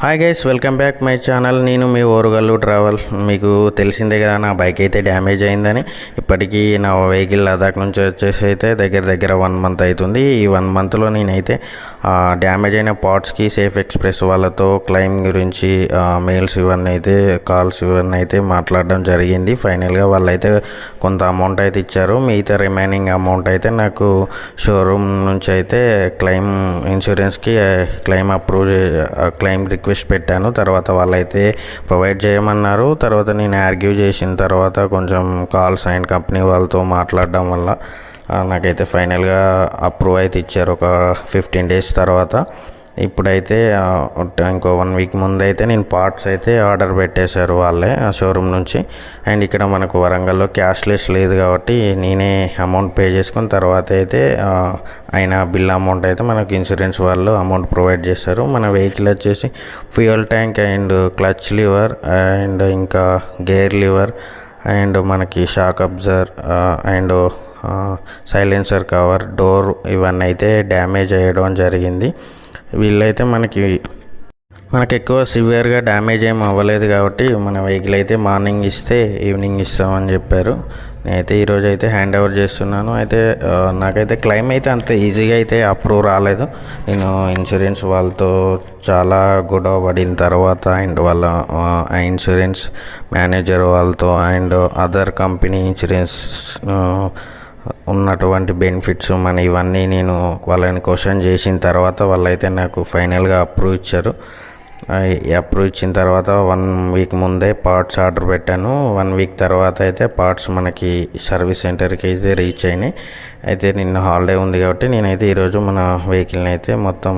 Hi guys, welcome back my channel. నేను మీ Orugallu travel. మీకు తెలిసిందే కదా, నా బైక్ అయితే డ్యామేజ్ అయిందని. ఇప్పటికీ నా వెహికల్ లదాఖ్ నుంచి వచ్చేసి అయితే దగ్గర 1 మంత్ అవుతుంది. ఈ 1 మంత్లో నేనైతే డ్యామేజ్ అయిన పార్ట్స్కి సేఫ్ ఎక్స్ప్రెస్ వాళ్ళతో క్లెయిమ్ గురించి మెయిల్స్ ఇవన్నీ అయితే కాల్స్ ఇవన్నీ అయితే మాట్లాడడం జరిగింది. ఫైనల్గా వాళ్ళైతే కొంత అమౌంట్ అయితే ఇచ్చారు. మిగతా రిమైనింగ్ అమౌంట్ అయితే నాకు షోరూమ్ నుంచి అయితే ఇన్సూరెన్స్కి క్లెయిమ్ రిక్వెస్ట్ పెట్టాను. తర్వాత వాళ్ళైతే ప్రొవైడ్ చేయమన్నారు. తర్వాత నేను ఆర్గ్యూ చేసిన తర్వాత కొంచెం కాల్స్ అండ్ కంపెనీ వాళ్ళతో మాట్లాడడం వల్ల నాకైతే ఫైనల్గా అప్రూవ్ అయితే ఇచ్చారు ఒక 15 days తర్వాత. ఇప్పుడైతే ఇంకో 1 week ముందైతే నేను పార్ట్స్ అయితే ఆర్డర్ పెట్టేశారు వాళ్ళే షోరూమ్ నుంచి. అండ్ ఇక్కడ మనకు వరంగల్లో క్యాష్లెస్ లేదు కాబట్టి నేనే అమౌంట్ పే చేసుకున్న తర్వాత అయితే అయిన బిల్ అమౌంట్ అయితే మనకు ఇన్సూరెన్స్ వాళ్ళు అమౌంట్ ప్రొవైడ్ చేస్తారు. మన వెహికల్ వచ్చేసి fuel tank and clutch liver and ఇంకా గేర్ లివర్ అండ్ మనకి shock అబ్జర్ and silencer cover, door ఇవన్నీ అయితే డ్యామేజ్ అయ్యడం జరిగింది. వీళ్ళైతే మనకి ఎక్కువ సివియర్గా డ్యామేజ్ ఏం అవ్వలేదు కాబట్టి మన వెహికల్ అయితే మార్నింగ్ ఇస్తే ఈవినింగ్ ఇస్తామని చెప్పారు. నేనైతే ఈరోజు అయితే హ్యాండ్ ఓవర్ చేస్తున్నాను. అయితే నాకైతే క్లెయిమ్ అయితే అంత ఈజీగా అయితే అప్రూవ్ రాలేదు. నేను ఇన్సూరెన్స్ వాళ్ళతో చాలా గొడవ పడిన తర్వాత అండ్ వాళ్ళ ఇన్సూరెన్స్ మేనేజర్ వాళ్ళతో అండ్ అదర్ కంపెనీ ఇన్సూరెన్స్ ఉన్నటువంటి బెనిఫిట్స్ ఇవన్నీ నేను వాళ్ళని క్వశ్చన్ చేసిన తర్వాత వాళ్ళైతే నాకు ఫైనల్గా అప్రూవ్ ఇచ్చారు. అప్రూవ్ ఇచ్చిన తర్వాత 1 week ముందే పార్ట్స్ ఆర్డర్ పెట్టాను. 1 week తర్వాత అయితే పార్ట్స్ మనకి సర్వీస్ సెంటర్కి అయితే రీచ్ అయినాయి. అయితే నిన్న హాలిడే ఉంది కాబట్టి నేనైతే ఈరోజు మన వెహికల్ని అయితే మొత్తం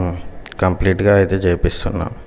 కంప్లీట్గా అయితే చేపిస్తున్నాను.